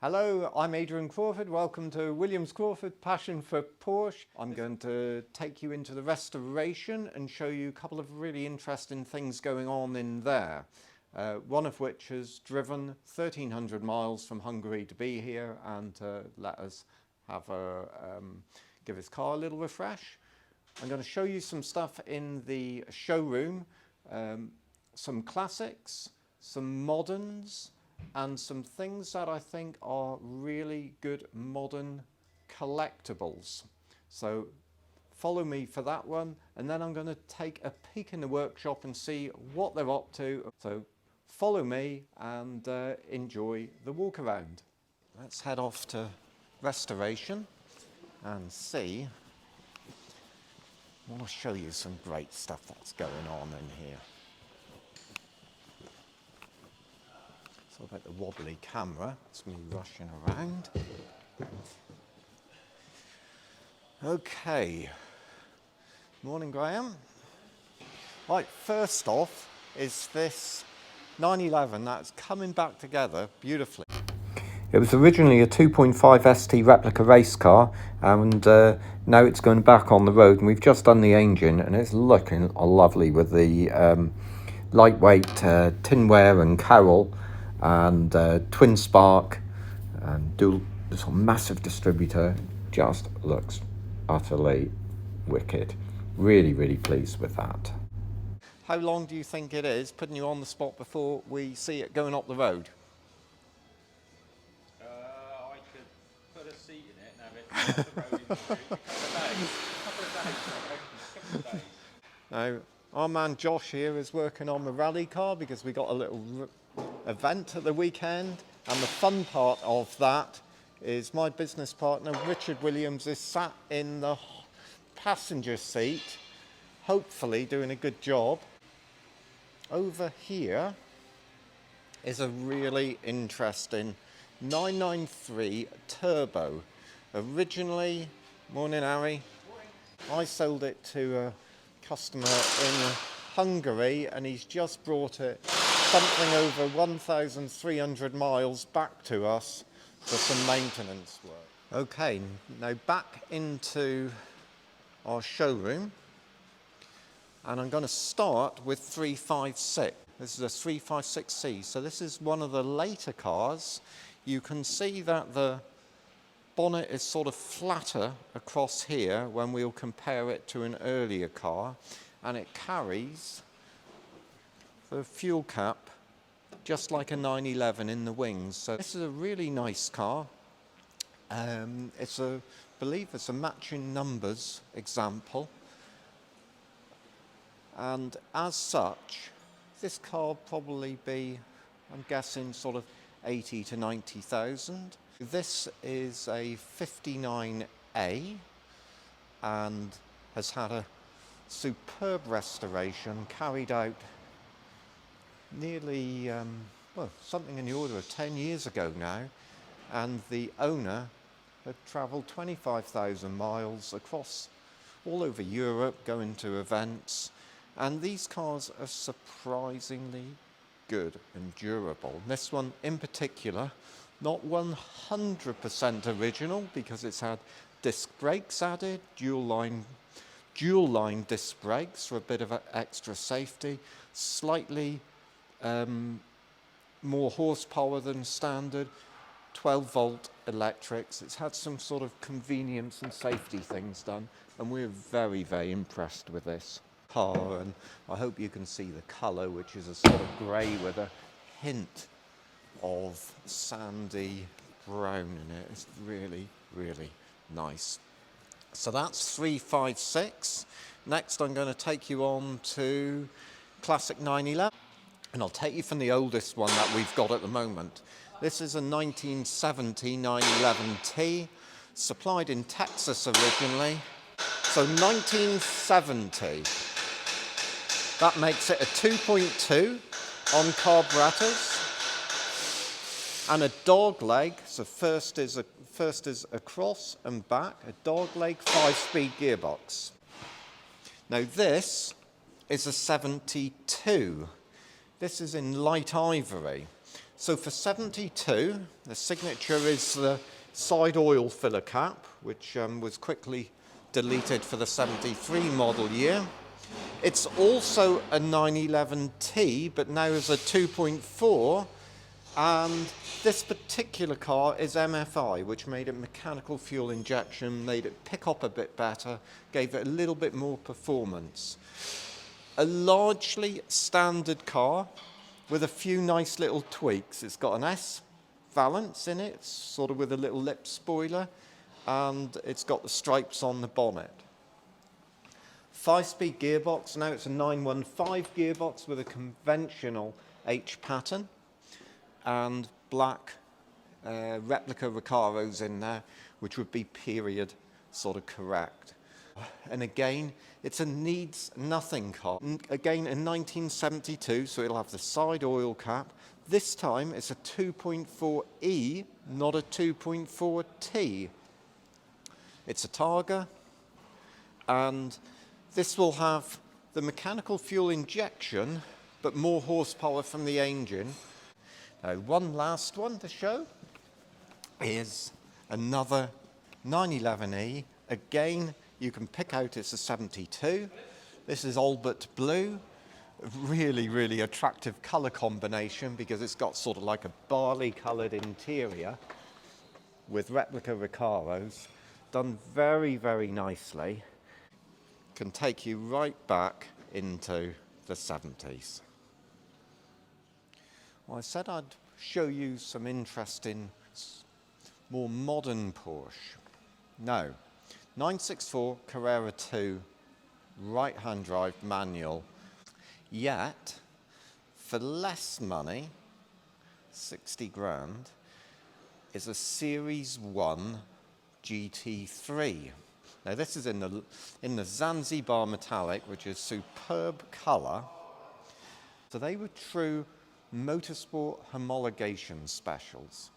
Hello, I'm Adrian Crawford. Welcome to Williams Crawford, Passion for Porsche. I'm going to take you into the restoration and show you a couple of really interesting things going on in there. One of which has driven 1,300 miles from Hungary to be here and let us have give his car a little refresh. I'm going to show you some stuff in the showroom, some classics, some moderns, and some things that I think are really good modern collectibles. So follow me for that one, and then I'm going to take a peek in the workshop and see what they're up to. So follow me and enjoy the walk around. Let's head off to restoration and see. I want to show you some great stuff that's going on in here. Sorry about the wobbly camera, it's me rushing around. Okay, morning Graham. Right, first off is this 911 that's coming back together beautifully. It was originally a 2.5 ST replica race car, and now it's going back on the road, and we've just done the engine and it's looking lovely with the lightweight tinware and cowl and twin spark and dual this massive distributor. Just looks utterly wicked. Really pleased with that. How long do you think it is, putting you on the spot, before we see it going up the road? I could put a seat in it and have it off the road in a couple of days. Now, our man Josh here is working on the rally car because we got a little event at the weekend, and the fun part of that is my business partner Richard Williams is sat in the passenger seat, hopefully doing a good job. Over here is a really interesting 993 Turbo. Originally, morning Harry, I sold it to a customer in Hungary, and he's just brought it something over 1,300 miles back to us for some maintenance work. Okay, now back into our showroom, and I'm going to start with 356. This is a 356C, so this is one of the later cars. You can see that the bonnet is sort of flatter across here when we'll compare it to an earlier car, and it carries the fuel cap just like a 911 in the wings. So this is a really nice car. I believe it's a matching numbers example, and as such this car will probably be, I'm guessing, sort of 80 to 90,000. This is a 59A and has had a superb restoration carried out nearly, well, something in the order of 10 years ago now, and the owner had travelled 25,000 miles across all over Europe going to events, and these cars are surprisingly good and durable. This one in particular, not 100% original because it's had disc brakes added, dual line disc brakes for a bit of extra safety, slightly more horsepower than standard, 12-volt electrics. It's had some sort of convenience and safety things done, and we're very impressed with this car. And I hope you can see the colour, which is a sort of grey with a hint of sandy brown in it. It's really nice. So that's 356. Next I'm going to take you on to classic 911, and I'll take you from the oldest one that we've got at the moment. This is a 1970 911T, supplied in Texas originally. So 1970. That makes it a 2.2 on carburetors and a dog leg. So first is across and back, a dog leg 5-speed gearbox. Now this is a 72. This is in light ivory. So for 72, the signature is the side oil filler cap, which was quickly deleted for the 73 model year. It's also a 911T, but now is a 2.4, and this particular car is MFI, which made it mechanical fuel injection, made it pick up a bit better, gave it a little bit more performance. A largely standard car with a few nice little tweaks. It's got an S valance in it, sort of with a little lip spoiler, and it's got the stripes on the bonnet. 5-speed gearbox. Now it's a 915 gearbox with a conventional H pattern and black replica Recaros in there, which would be period sort of correct. And again, it's a needs nothing car. Again, in 1972, so it'll have the side oil cap. This time it's a 2.4E, not a 2.4T. It's a Targa, and this will have the mechanical fuel injection, but more horsepower from the engine. Now, one last one to show is another 911E. Again, you can pick out it's a 72. This is Albert Blue. Really, really attractive colour combination because it's got sort of like a barley-coloured interior with replica Recaros. Done very, very nicely. Can take you right back into the 70s. Well, I said I'd show you some interesting, more modern Porsche. Now, 964 Carrera 2 right-hand drive manual. Yet, for less money, 60 grand, is a Series 1 GT3. Now this is in the Zanzibar metallic, which is superb colour. So they were true motorsport homologation specials.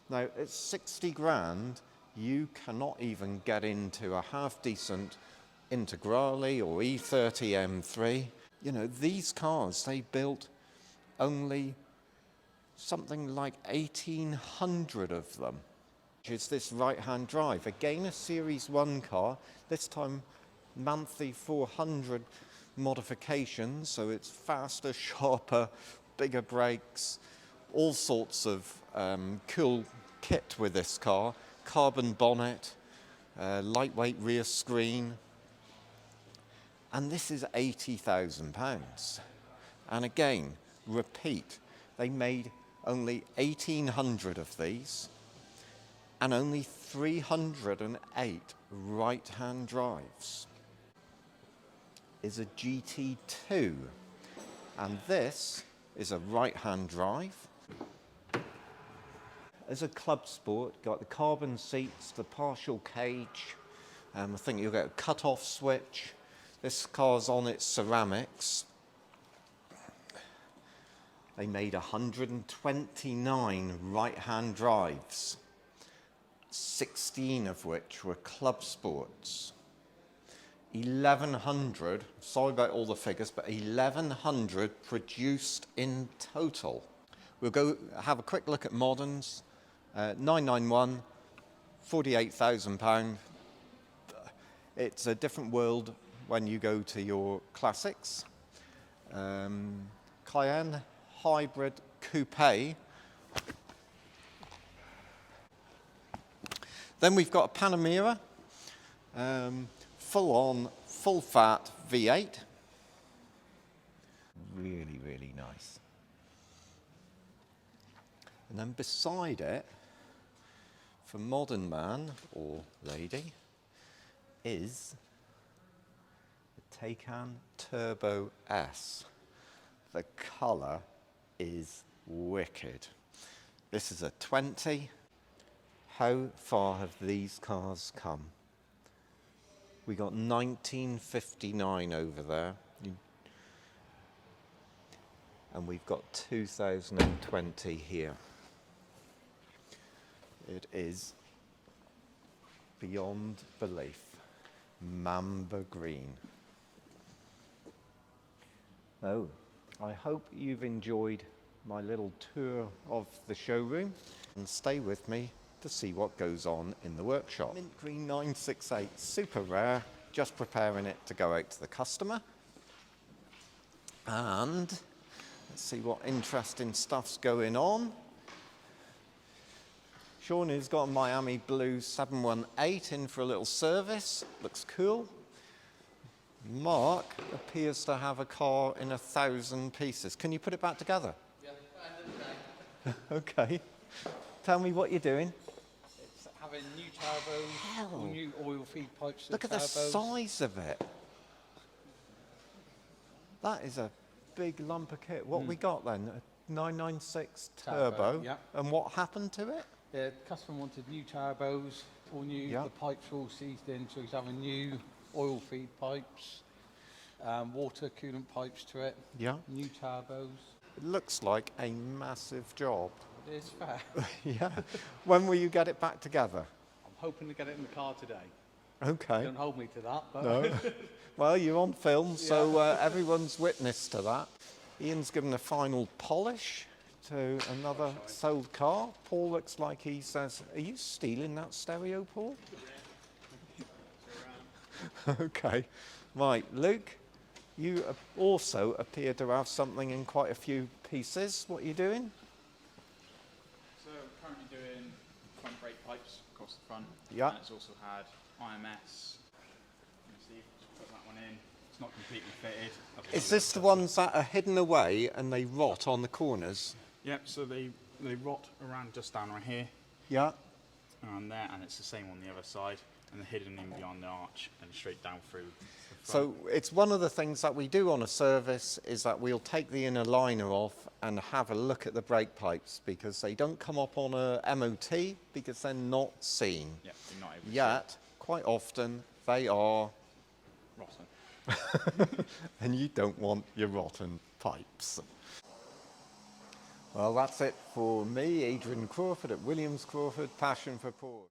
Now at 60 grand, you cannot even get into a half-decent Integrale or E30 M3. You know, these cars, they built only something like 1,800 of them. Is this right-hand drive. Again, a Series 1 car, this time monthly 400 modifications, so it's faster, sharper, bigger brakes, all sorts of cool kit with this car. Carbon bonnet, lightweight rear screen, and this is £80,000. And again, repeat, they made only 1,800 of these, and only 308 right-hand drives. Is a GT2, and this is a right-hand drive. As a club sport, got the carbon seats, the partial cage, I think you'll get a cut-off switch. This car's on its ceramics. They made 129 right-hand drives, 16 of which were club sports. 1,100, sorry about all the figures, but 1,100 produced in total. We'll go have a quick look at moderns. 991, £48,000. It's a different world when you go to your classics. Cayenne Hybrid Coupe. Then we've got a Panamera, full-on, full-fat V8. Really, really nice. And then beside it, for modern man or lady, is the Taycan Turbo S. The colour is wicked. This is a 20. How far have these cars come? We got 1959 over there. And we've got 2020 here. It is beyond belief. Mamba green. Oh, I hope you've enjoyed my little tour of the showroom, and stay with me to see what goes on in the workshop. Mint Green 968, super rare, just preparing it to go out to the customer. And let's see what interesting stuff's going on. Sean has got a Miami Blue 718 in for a little service, looks cool. Mark appears to have a car in 1,000 pieces. Can you put it back together? Yeah, Okay. Tell me what you're doing. it's having new turbos, all new oil feed pipes. To Look at the size of it. That is a big lump of kit. What we got then? A 996 turbo. Yeah. And what happened to it? The customer wanted new turbos, all new. Yeah. The pipes were all seized in, so he's having new oil feed pipes, water coolant pipes to it. Yeah. New turbos. It looks like a massive job. It is fair. Yeah. When will you get it back together? I'm hoping to get it in the car today. Okay. Don't hold me to that, but No. Well, you're on film, so everyone's witness to that. Ian's given a final polish to another sold car. Paul looks like he says, "Are you stealing that stereo, Paul?" Okay. Right, Luke, you also appear to have something in quite a few pieces. What are you doing? So we're currently doing front brake pipes across the front. Yeah. And it's also had IMS. You can see, just put that one in. It's not completely fitted. Is this the ones that are hidden away and they rot on the corners? Yep, so they rot around just down right here, Yeah. around there, and it's the same on the other side, and they're hidden in behind the arch and straight down through the front. So it's one of the things that we do on a service is that we'll take the inner liner off and have a look at the brake pipes because they don't come up on a MOT because they're not seen. Yep, you're not able to see Yet, quite often, they are, rotten. and you don't want your rotten pipes. Well, that's it for me, Adrian Crawford at Williams Crawford, Passion for Porsche.